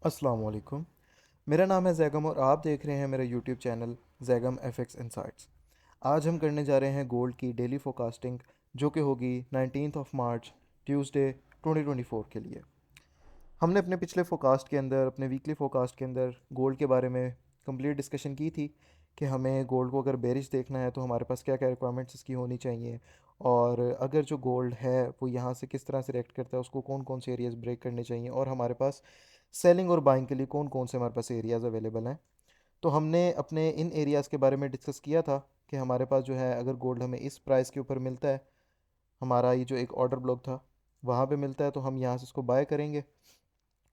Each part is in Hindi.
अस्सलाम वालेकुम। मेरा नाम है जैगम और आप देख रहे हैं मेरा YouTube channel Zaigham FX insights. आज हम करने जा रहे हैं गोल्ड की डेली फोरकास्टिंग, जो कि होगी 19 ऑफ मार्च, ट्यूसडे 2024 के लिए। हमने अपने पिछले फोरकास्ट के अंदर, अपने वीकली फोरकास्ट के अंदर गोल्ड के बारे में कंप्लीट डिस्कशन की थी कि हमें गोल्ड को अगर बेरिश देखना है तो हमारे पास क्या क्या रिक्वायरमेंट्स इसकी होनी चाहिए, और अगर जो गोल्ड है वो यहाँ से किस तरह से रिएक्ट करता है, उसको कौन कौन से एरियाज़ ब्रेक करने चाहिए, और हमारे पास सेलिंग और बाइंग के लिए कौन कौन से हमारे पास एरियाज़ अवेलेबल हैं। तो हमने अपने इन एरियाज़ के बारे में डिस्कस किया था कि हमारे पास जो है, अगर गोल्ड हमें इस प्राइस के ऊपर मिलता है, हमारा ये जो एक ऑर्डर ब्लॉक था वहाँ पे मिलता है, तो हम यहाँ से इसको बाय करेंगे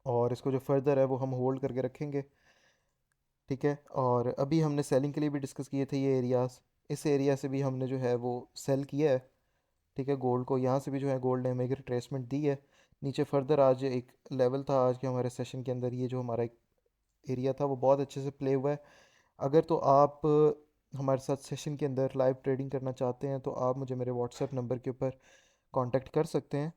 और इसको जो फर्दर है वो हम होल्ड करके रखेंगे। ठीक है, और अभी हमने सेलिंग के लिए भी डिस्कस किए थे ये एरियाज़। इस एरिया से भी हमने जो है वो सेल किया है। ठीक है, गोल्ड को यहाँ से भी जो है गोल्ड ने हमें एक रिट्रेसमेंट दी है। नीचे फर्दर आज एक लेवल था, आज के हमारे सेशन के अंदर ये जो हमारा एक एरिया था वो बहुत अच्छे से प्ले हुआ है। अगर तो आप हमारे साथ सेशन के अंदर लाइव ट्रेडिंग करना चाहते हैं तो आप मुझे मेरे व्हाट्सएप नंबर के ऊपर कांटेक्ट कर सकते हैं।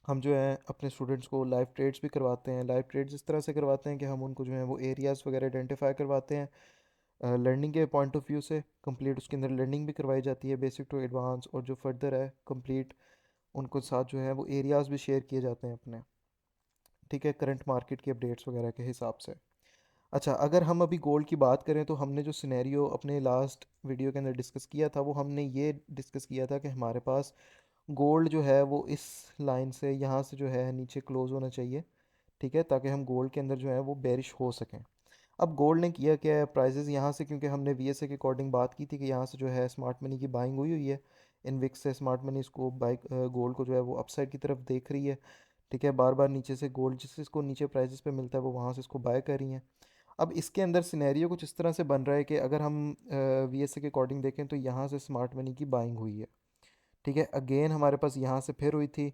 हम जो है अपने स्टूडेंट्स को लाइव ट्रेड्स भी करवाते हैं। लाइव ट्रेड्स इस तरह से करवाते हैं कि हम उनको जो है वो एरियाज़ वगैरह आइडेंटिफाई करवाते हैं। लर्निंग के पॉइंट ऑफ व्यू से कंप्लीट उसके अंदर लर्निंग भी करवाई जाती है, बेसिक टू एडवांस, और जो फर्दर है कंप्लीट उनको साथ जो है वो एरियाज़ भी शेयर किए जाते हैं अपने। ठीक है, करंट मार्केट की अपडेट्स वगैरह के हिसाब से। अच्छा, अगर हम अभी गोल्ड की बात करें तो हमने जो सिनेरियो अपने लास्ट वीडियो के अंदर डिस्कस किया था वो हमने ये डिस्कस किया था कि हमारे पास गोल्ड जो है वो इस लाइन से यहाँ से जो है नीचे क्लोज होना चाहिए। ठीक है, ताकि हम गोल्ड के अंदर जो है वो बेरिश हो सकें। अब गोल्ड ने किया क्या है, प्राइजेस यहाँ से, क्योंकि हमने वीएसए के अकॉर्डिंग बात की थी कि यहाँ से जो है स्मार्ट मनी की बाइंग हुई हुई है। इन विक्स से स्मार्ट मनी इसको बाइक गोल्ड को जो है वो अपसाइड की तरफ देख रही है। ठीक है, बार बार नीचे से गोल्ड जिससे इसको नीचे प्राइजेस पे मिलता है वो वहाँ से इसको बाय कर रही हैं। अब इसके अंदर सिनेरियो कुछ इस तरह से बन रहा है कि अगर हम वीएसए के अकॉर्डिंग देखें तो यहाँ से स्मार्ट मनी की बाइंग हुई है। ठीक है, अगेन हमारे पास यहाँ से फिर हुई थी,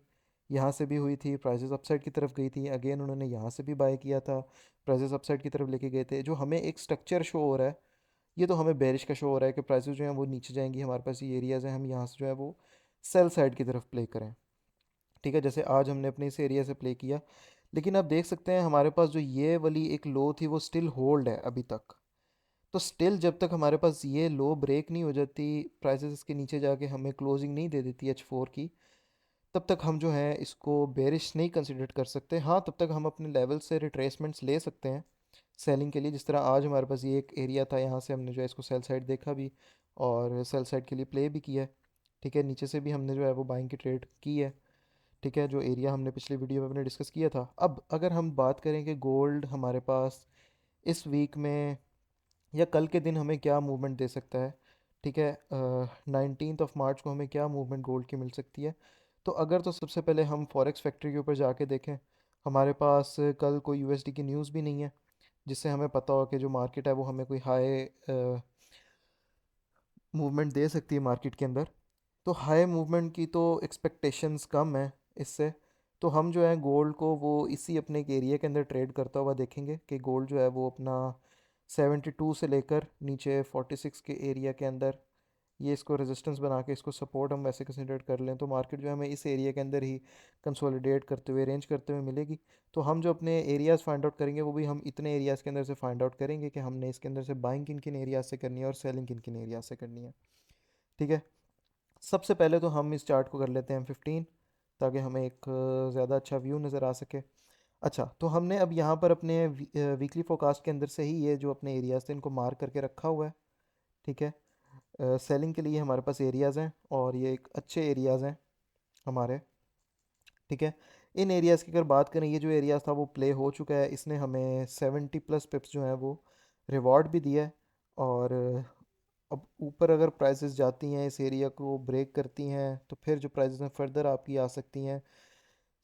यहाँ से भी हुई थी, प्राइसेस अपसाइड की तरफ गई थी, अगेन उन्होंने यहाँ से भी बाय किया था, प्राइसेस अपसाइड की तरफ लेके गए थे। जो हमें एक स्ट्रक्चर शो हो रहा है, ये तो हमें बेरिश का शो हो रहा है कि प्राइसेस जो हैं वो नीचे जाएंगी। हमारे पास ये एरियाज़ हैं, हम यहाँ से जो है वो सेल साइड की तरफ प्ले करें। ठीक है, जैसे आज हमने अपने इस एरिया से प्ले किया, लेकिन आप देख सकते हैं हमारे पास जो ये वाली एक लो थी वो स्टिल होल्ड है अभी तक। तो स्टिल जब तक हमारे पास ये लो ब्रेक नहीं हो जाती, प्राइसेस इसके नीचे जाके हमें क्लोजिंग नहीं दे देती H4 की, तब तक हम जो है इसको बेरिश नहीं कंसिडर कर सकते। हाँ, तब तक हम अपने लेवल से रिट्रेसमेंट्स ले सकते हैं सेलिंग के लिए। जिस तरह आज हमारे पास ये एक एरिया था, यहाँ से हमने जो है इसको सेल साइड देखा भी और सेल साइड के लिए प्ले भी किया है। ठीक है, नीचे से भी हमने जो है वो बाइंग की ट्रेड की है। ठीक है, जो एरिया हमने पिछली वीडियो में अपने डिस्कस किया था। अब अगर हम बात करें कि गोल्ड हमारे पास इस वीक में या कल के दिन हमें क्या मूवमेंट दे सकता है। ठीक है, 19 मार्च को हमें क्या मूवमेंट गोल्ड की मिल सकती है। तो अगर तो सबसे पहले हम फॉरेक्स फैक्ट्री के ऊपर जाके देखें, हमारे पास कल कोई यूएसडी की न्यूज़ भी नहीं है जिससे हमें पता हो कि जो मार्केट है वो हमें कोई हाई मूवमेंट दे सकती है मार्केट के अंदर। तो हाई मूवमेंट की तो एक्सपेक्टेशंस कम है इससे। तो हम जो है गोल्ड को वो इसी अपने एक एरिया के अंदर ट्रेड करता हुआ देखेंगे कि गोल्ड जो है वो अपना 72 से लेकर नीचे 46 के एरिया के अंदर ये इसको रेजिस्टेंस बना के इसको सपोर्ट हम वैसे कंसिडर कर लें, तो मार्केट जो है हमें इस एरिया के अंदर ही कंसोलिडेट करते हुए, रेंज करते हुए मिलेगी। तो हम जो अपने एरियाज़ फाइंड आउट करेंगे वो भी हम इतने एरियाज़ के अंदर से फाइंड आउट करेंगे कि हमने इसके अंदर से बाइंग किन किन एरियाज से करनी है और सेलिंग किन किन एरियाज से करनी है। ठीक है, सबसे पहले तो हम इस चार्ट को कर लेते हैं 15, ताकि हमें एक ज़्यादा अच्छा व्यू नज़र आ सके। अच्छा, तो हमने अब यहाँ पर अपने वीकली फोरकास्ट के अंदर से ही ये जो अपने एरियाज़ थे इनको मार्क करके रखा हुआ है। ठीक है, सेलिंग के लिए हमारे पास एरियाज़ हैं और ये एक अच्छे एरियाज़ हैं हमारे। ठीक है, इन एरियाज़ की अगर बात करें, ये जो एरियाज़ था वो प्ले हो चुका है, इसने हमें 70+ पिप्स जो हैं वो रिवॉर्ड भी दिया है। और अब ऊपर अगर प्राइसेस जाती हैं, इस एरिया को ब्रेक करती हैं, तो फिर जो प्राइसेस हैं फर्दर आपकी आ सकती हैं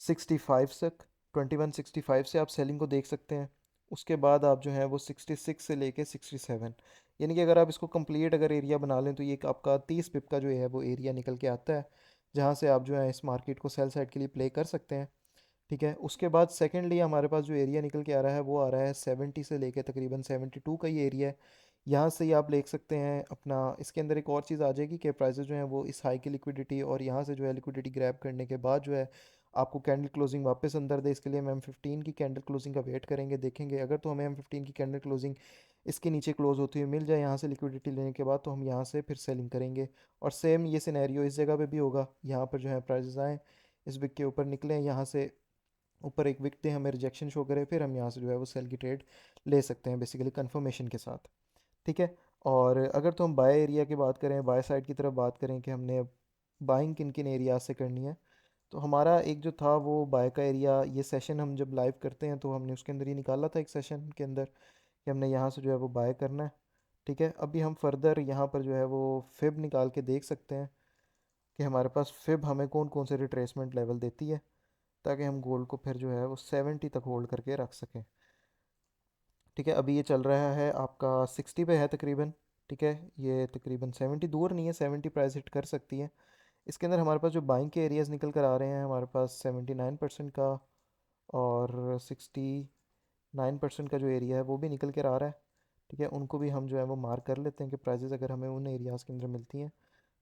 65 तक। 2165 से आप सेलिंग को देख सकते हैं। उसके बाद आप जो है वो 66 से लेके 67, यानी कि अगर आप इसको कंप्लीट अगर एरिया बना लें तो ये एक आपका 30 पिप का जो है वो एरिया निकल के आता है, जहाँ से आप जो है इस मार्केट को सेल साइड के लिए प्ले कर सकते हैं। ठीक है, उसके बाद सेकेंडली हमारे पास जो एरिया निकल के आ रहा है वो आ रहा है 70 से लेके तकरीबन 72 का ये एरिया है। यहाँ से ही आप देख सकते हैं अपना, इसके अंदर एक और चीज़ आ जाएगी कि प्राइसेस जो हैं वो इस हाई की लिक्विडिटी और यहाँ से जो है लिक्विडिटी ग्रैब करने के बाद जो है आपको कैंडल क्लोजिंग वापस अंदर दे, इसके लिए हम M15 की कैंडल क्लोजिंग का वेट करेंगे, देखेंगे। अगर तो हमें M15 की कैंडल क्लोजिंग इसके नीचे क्लोज होती हुई मिल जाए यहाँ से लिक्विडिटी लेने के बाद, तो हम यहाँ से फिर सेलिंग करेंगे। और सेम ये सिनेरियो इस जगह पे भी होगा, यहाँ पर जो है प्राइसेस आएँ, इस विक के ऊपर निकलें, यहाँ से ऊपर एक विक दें, हमें रिजेक्शन शो करे, फिर हम यहाँ से जो है वो सेल की ट्रेड ले सकते हैं बेसिकली कंफर्मेशन के साथ। ठीक है। और अगर तो हम बाय एरिया की बात करें, बाय साइड की तरफ बात करें कि हमने बाइंग किन किन एरिया से करनी है, तो हमारा एक जो था वो बाय का एरिया, ये सेशन हम जब लाइव करते हैं तो हमने उसके अंदर ये निकाला था एक सेशन के अंदर कि हमने यहाँ से जो है वो बाय करना है। ठीक है। अभी हम फर्दर यहाँ पर जो है वो फिब निकाल के देख सकते हैं कि हमारे पास फिब हमें कौन कौन से रिट्रेसमेंट लेवल देती है, ताकि हम गोल्ड को फिर जो है वो 70 तक होल्ड करके रख सकें। ठीक है। अभी ये चल रहा है आपका 60 पे है तकरीबन। ठीक है। ये तकरीबन 70 दूर नहीं है, 70 प्राइस हिट कर सकती है। इसके अंदर हमारे पास जो बाइंग के एरियाज़ निकल कर आ रहे हैं, हमारे पास 79% का और 69% का जो एरिया है वो भी निकल कर आ रहा है। ठीक है। उनको भी हम जो है वो मार्क कर लेते हैं कि प्राइजेज़ अगर हमें उन एरियाज़ के अंदर मिलती हैं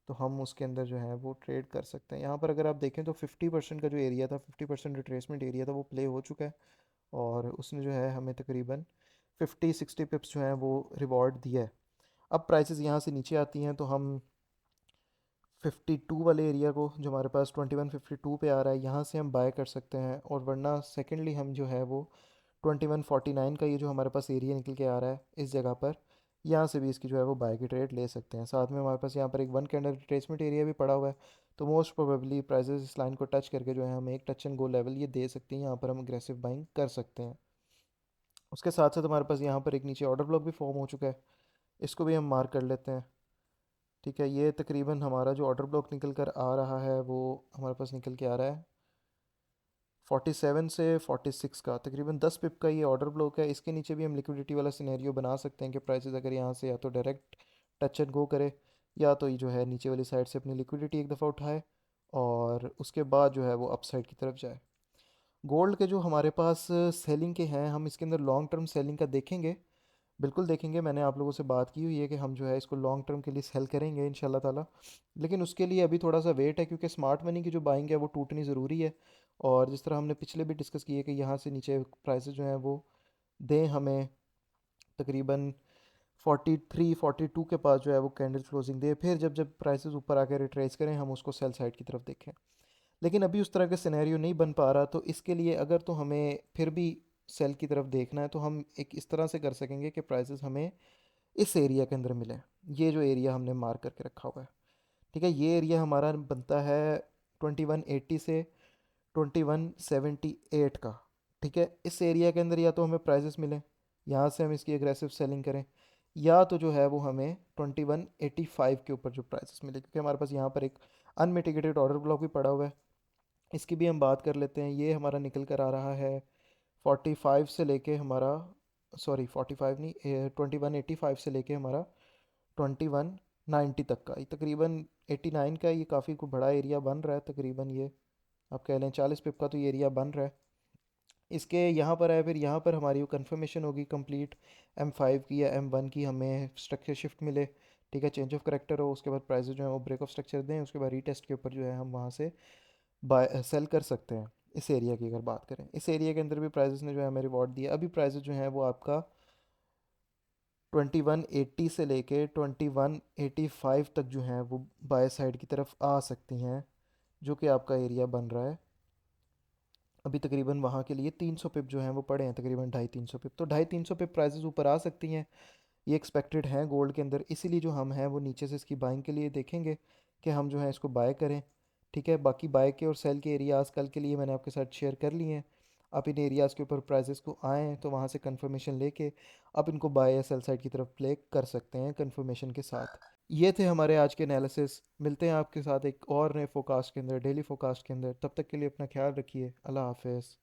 तो हम उसके अंदर जो है वो ट्रेड कर सकते हैं। यहाँ पर अगर आप देखें तो 50% का जो एरिया था, 50% रिट्रेसमेंट एरिया था, वो प्ले हो चुका है। और उसने जो है हमें तकरीबन 50-60 पिप्स जो हैं वो रिवॉर्ड दिया है। अब प्राइसेस यहाँ से नीचे आती हैं तो हम 52 वाले एरिया को, जो हमारे पास 2152 पे आ रहा है, यहाँ से हम बाय कर सकते हैं। और वरना सेकेंडली हम जो है वो 2149 का ये जो हमारे पास एरिया निकल के आ रहा है इस जगह पर, यहाँ से भी इसकी जो है वो बाय की ट्रेड ले सकते हैं। साथ में हमारे पास यहाँ पर एक वन कैंडल रिट्रेसमेंट एरिया भी पड़ा हुआ है, तो मोस्ट प्रोबेबली प्राइसेस इस लाइन को टच करके जो है हमें एक टच एंड गो लेवल ये दे सकती हैं, यहाँ पर हम अग्रेसिव बाइंग कर सकते हैं। उसके साथ साथ हमारे पास यहाँ पर एक नीचे ऑर्डर ब्लॉक भी फॉर्म हो चुका है, इसको भी हम मार्क कर लेते हैं। ठीक है। ये तकरीबन हमारा जो ऑर्डर ब्लॉक निकल कर आ रहा है वो हमारे पास निकल के आ रहा है 47 से 46 का, तकरीबन 10 पिप का ये ऑर्डर ब्लॉक है। इसके नीचे भी हम लिक्विडिटी वाला सिनेरियो बना सकते हैं कि प्राइसेस अगर यहाँ से या तो डायरेक्ट टच एंड गो करे, या तो ये जो है नीचे वाली साइड से अपनी लिक्विडिटी एक दफ़ा उठाए और उसके बाद जो है वो अप साइड की तरफ जाए। गोल्ड के जो हमारे पास सेलिंग के हैं, हम इसके अंदर लॉन्ग टर्म सेलिंग का देखेंगे, बिल्कुल देखेंगे। मैंने आप लोगों से बात की हुई है कि हम जो है इसको लॉन्ग टर्म के लिए सेल करेंगे इंशाल्लाह ताला। लेकिन उसके लिए अभी थोड़ा सा वेट है, क्योंकि स्मार्ट मनी की जो बाइंग है वो टूटनी ज़रूरी है। और जिस तरह हमने पिछले भी डिस्कस किए कि यहाँ से नीचे प्राइसेस जो हैं वो दें हमें तकरीबन 43-42 के पास जो है वो कैंडल क्लोजिंग दे, फिर जब जब प्राइसेस ऊपर आकर रिट्रेस करें हम उसको सेल साइड की तरफ देखें। लेकिन अभी उस तरह का सिनेरियो नहीं बन पा रहा, तो इसके लिए अगर तो हमें फिर भी सेल की तरफ देखना है तो हम एक इस तरह से कर सकेंगे कि प्राइसेस हमें इस एरिया के अंदर मिले। ये जो एरिया हमने मार्क करके रखा हुआ है, ठीक है, ये एरिया हमारा बनता है 2180 से 2178 का। ठीक है। इस एरिया के अंदर या तो हमें प्राइसेस मिलें, यहाँ से हम इसकी एग्रेसिव सेलिंग करें, या तो जो है वो हमें 2185 के ऊपर जो प्राइसेस मिले, क्योंकि हमारे पास यहाँ पर एक अनमिटिगेटेड ऑर्डर ब्लॉक भी पड़ा हुआ है। इसकी भी हम बात कर लेते हैं। ये हमारा निकल कर आ रहा है 45 से लेके हमारा, सॉरी 45 नहीं, 2185 से लेके हमारा 2190 तक का, ये तकरीबन 89 का, ये काफ़ी को बड़ा एरिया बन रहा है। तकरीबन ये आप कह लें 40 पिप का तो ये एरिया बन रहा है। इसके यहाँ पर है, फिर यहाँ पर हमारी वो कंफर्मेशन होगी कंप्लीट M5 की या M1 की, हमें स्ट्रक्चर शिफ्ट मिले। ठीक है। चेंज ऑफ करेक्टर हो, उसके बाद प्राइसेस जो है वो ब्रेक ऑफ स्ट्रक्चर दें, उसके बाद रीटेस्ट के ऊपर जो है हम वहाँ से बाय सेल कर सकते हैं। इस एरिया की अगर बात करें, इस एरिया के अंदर भी प्राइसेस ने जो है हमें रिवॉर्ड दिया। अभी प्राइसेस जो हैं वो आपका 2180 से लेके 2185 तक जो हैं वो बाय साइड की तरफ आ सकती हैं, जो कि आपका एरिया बन रहा है। अभी तकरीबन वहाँ के लिए 300 पिप जो हैं वो पड़े हैं, तकरीबन 250-300 पिप, तो 250-300 पिप प्राइसेस ऊपर आ सकती हैं, ये एक्सपेक्टेड हैं गोल्ड के अंदर। इसीलिए जो हम हैं वो नीचे से इसकी बाइंग के लिए देखेंगे कि हम जो है इसको बाय करें। ठीक है। बाकी बाय के और सेल के एरियाज़ कल के लिए मैंने आपके साथ शेयर कर लिए हैं। आप इन एरियाज़ के ऊपर प्राइसेस को आएँ तो वहाँ से कंफर्मेशन लेके आप इनको बाय या सेल साइड की तरफ प्ले कर सकते हैं कंफर्मेशन के साथ। ये थे हमारे आज के एनालिसिस। मिलते हैं आपके साथ एक और नए फोकास्ट के अंदर, डेली फोकास्ट के अंदर। तब तक के लिए अपना ख्याल रखिए। अल्लाह हाफिज़।